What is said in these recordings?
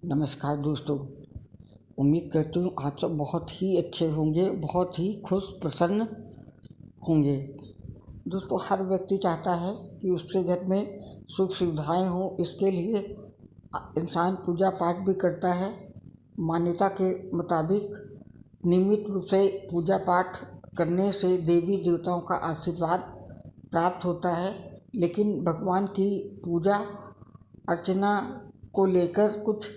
नमस्कार दोस्तों। उम्मीद करती हूँ आप सब बहुत ही अच्छे होंगे, बहुत ही खुश प्रसन्न होंगे। दोस्तों, हर व्यक्ति चाहता है कि उसके घर में सुख सुविधाएं हों। इसके लिए इंसान पूजा पाठ भी करता है। मान्यता के मुताबिक नियमित रूप से पूजा पाठ करने से देवी देवताओं का आशीर्वाद प्राप्त होता है। लेकिन भगवान की पूजा अर्चना को लेकर कुछ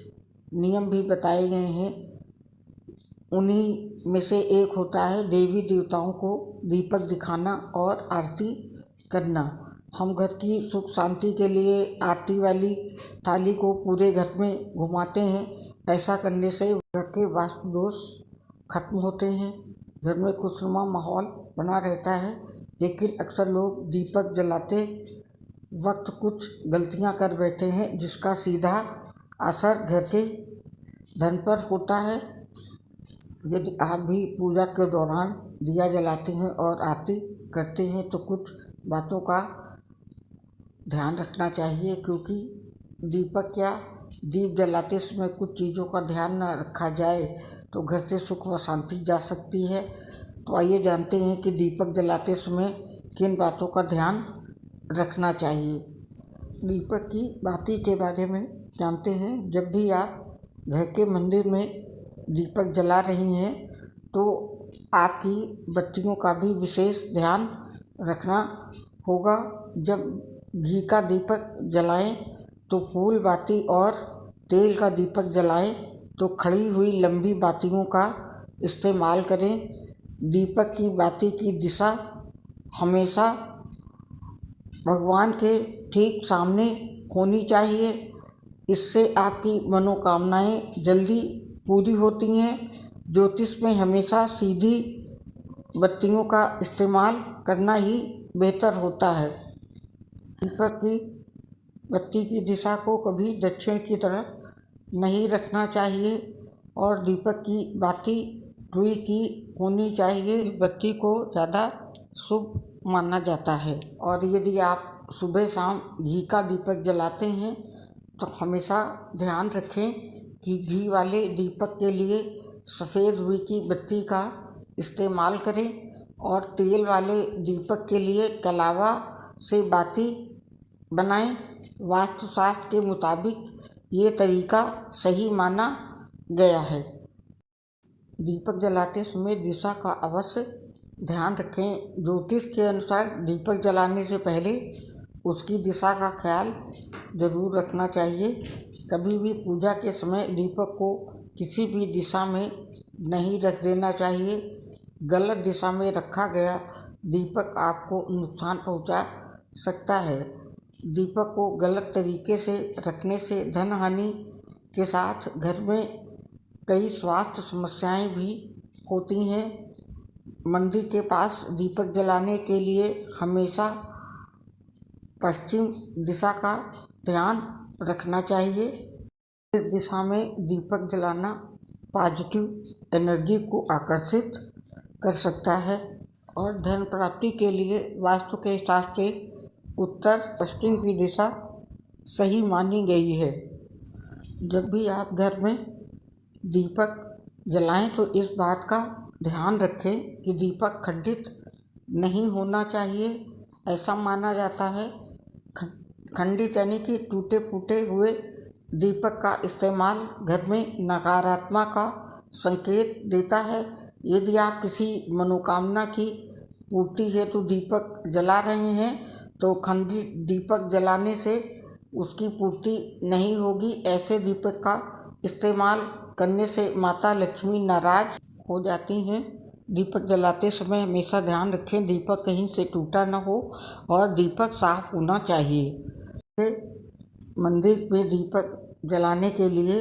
नियम भी बताए गए हैं। उन्हीं में से एक होता है देवी देवताओं को दीपक दिखाना और आरती करना। हम घर की सुख शांति के लिए आरती वाली थाली को पूरे घर में घुमाते हैं। ऐसा करने से घर के वास्तु दोष खत्म होते हैं, घर में खुशनुमा माहौल बना रहता है। लेकिन अक्सर लोग दीपक जलाते वक्त कुछ गलतियां कर बैठे हैं, जिसका सीधा असर घर के धन पर होता है। यदि आप भी पूजा के दौरान दिया जलाते हैं और आरती करते हैं तो कुछ बातों का ध्यान रखना चाहिए, क्योंकि दीपक या दीप जलाते समय कुछ चीज़ों का ध्यान न रखा जाए तो घर से सुख व शांति जा सकती है। तो आइए जानते हैं कि दीपक जलाते समय किन बातों का ध्यान रखना चाहिए। दीपक की बाती के बारे में जानते हैं। जब भी आप घर के मंदिर में दीपक जला रही हैं तो आपकी बत्तियों का भी विशेष ध्यान रखना होगा। जब घी का दीपक जलाएं तो फूल बाती और तेल का दीपक जलाएं तो खड़ी हुई लंबी बातियों का इस्तेमाल करें। दीपक की बाती की दिशा हमेशा भगवान के ठीक सामने होनी चाहिए। इससे आपकी मनोकामनाएं जल्दी पूरी होती हैं। ज्योतिष में हमेशा सीधी बत्तियों का इस्तेमाल करना ही बेहतर होता है। दीपक की बत्ती की दिशा को कभी दक्षिण की तरफ नहीं रखना चाहिए और दीपक की बाती रुई की होनी चाहिए। बत्ती को ज़्यादा शुभ माना जाता है। और यदि आप सुबह शाम घी का दीपक जलाते हैं तो हमेशा ध्यान रखें कि घी वाले दीपक के लिए सफ़ेद रुई की बत्ती का इस्तेमाल करें और तेल वाले दीपक के लिए कलावा से बाती बनाएं। वास्तुशास्त्र के मुताबिक ये तरीका सही माना गया है। दीपक जलाते समय दिशा का अवश्य ध्यान रखें। ज्योतिष के अनुसार दीपक जलाने से पहले उसकी दिशा का ख्याल जरूर रखना चाहिए। कभी भी पूजा के समय दीपक को किसी भी दिशा में नहीं रख देना चाहिए। गलत दिशा में रखा गया दीपक आपको नुकसान पहुंचा सकता है। दीपक को गलत तरीके से रखने से धन हानि के साथ घर में कई स्वास्थ्य समस्याएं भी होती हैं। मंदिर के पास दीपक जलाने के लिए हमेशा पश्चिम दिशा का ध्यान रखना चाहिए। इस दिशा में दीपक जलाना पॉजिटिव एनर्जी को आकर्षित कर सकता है और धन प्राप्ति के लिए वास्तु के हिसाब से उत्तर पश्चिम की दिशा सही मानी गई है। जब भी आप घर में दीपक जलाएं तो इस बात का ध्यान रखें कि दीपक खंडित नहीं होना चाहिए। ऐसा माना जाता है खंडित यानी कि टूटे फूटे हुए दीपक का इस्तेमाल घर में नकारात्मक का संकेत देता है। यदि आप किसी मनोकामना की पूर्ति हेतु दीपक जला रहे हैं तो खंडित दीपक जलाने से उसकी पूर्ति नहीं होगी। ऐसे दीपक का इस्तेमाल करने से माता लक्ष्मी नाराज हो जाती हैं। दीपक जलाते समय हमेशा ध्यान रखें दीपक कहीं से टूटा न हो और दीपक साफ होना चाहिए। मंदिर में दीपक जलाने के लिए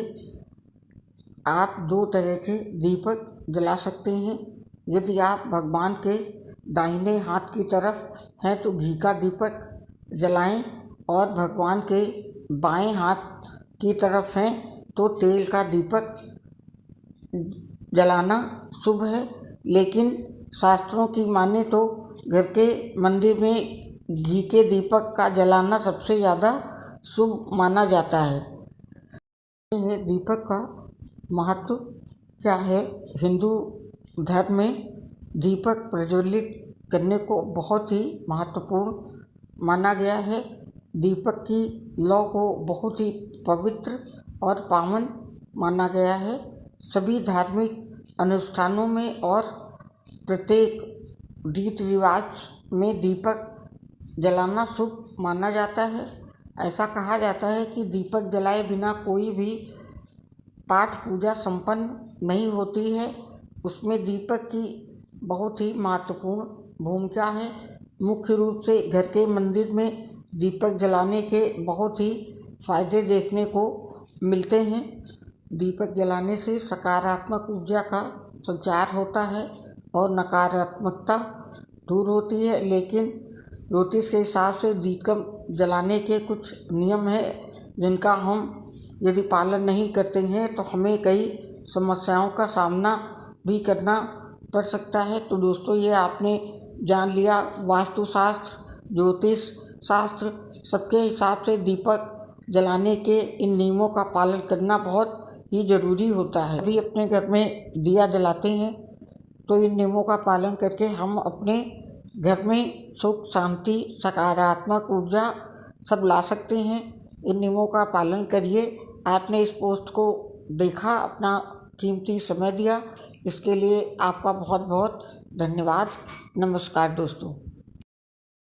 आप दो तरह के दीपक जला सकते हैं। यदि आप भगवान के दाहिने हाथ की तरफ हैं तो घी का दीपक जलाएं और भगवान के बाएं हाथ की तरफ हैं तो तेल का दीपक जलाना शुभ है। लेकिन शास्त्रों की माने तो घर के मंदिर में घी के दीपक का जलाना सबसे ज़्यादा शुभ माना जाता है। ये दीपक का महत्व क्या है। हिंदू धर्म में दीपक प्रज्वलित करने को बहुत ही महत्वपूर्ण माना गया है। दीपक की लौ को बहुत ही पवित्र और पावन माना गया है। सभी धार्मिक अनुष्ठानों में और प्रत्येक रीति रिवाज में दीपक जलाना शुभ माना जाता है। ऐसा कहा जाता है कि दीपक जलाए बिना कोई भी पाठ पूजा संपन्न नहीं होती है। उसमें दीपक की बहुत ही महत्वपूर्ण भूमिका है। मुख्य रूप से घर के मंदिर में दीपक जलाने के बहुत ही फायदे देखने को मिलते हैं। दीपक जलाने से सकारात्मक ऊर्जा का संचार होता है और नकारात्मकता दूर होती है। लेकिन ज्योतिष के हिसाब से दीपक जलाने के कुछ नियम हैं जिनका हम यदि पालन नहीं करते हैं तो हमें कई समस्याओं का सामना भी करना पड़ सकता है। तो दोस्तों, ये आपने जान लिया वास्तुशास्त्र, ज्योतिष शास्त्र, सबके हिसाब से दीपक जलाने के इन नियमों का पालन करना बहुत ही ज़रूरी होता है। अभी अपने घर में दिया जलाते हैं तो इन नियमों का पालन करके हम अपने घर में सुख, शांति, सकारात्मक ऊर्जा सब ला सकते हैं। इन नियमों का पालन करिए। आपने इस पोस्ट को देखा, अपना कीमती समय दिया, इसके लिए आपका बहुत बहुत धन्यवाद। नमस्कार दोस्तों।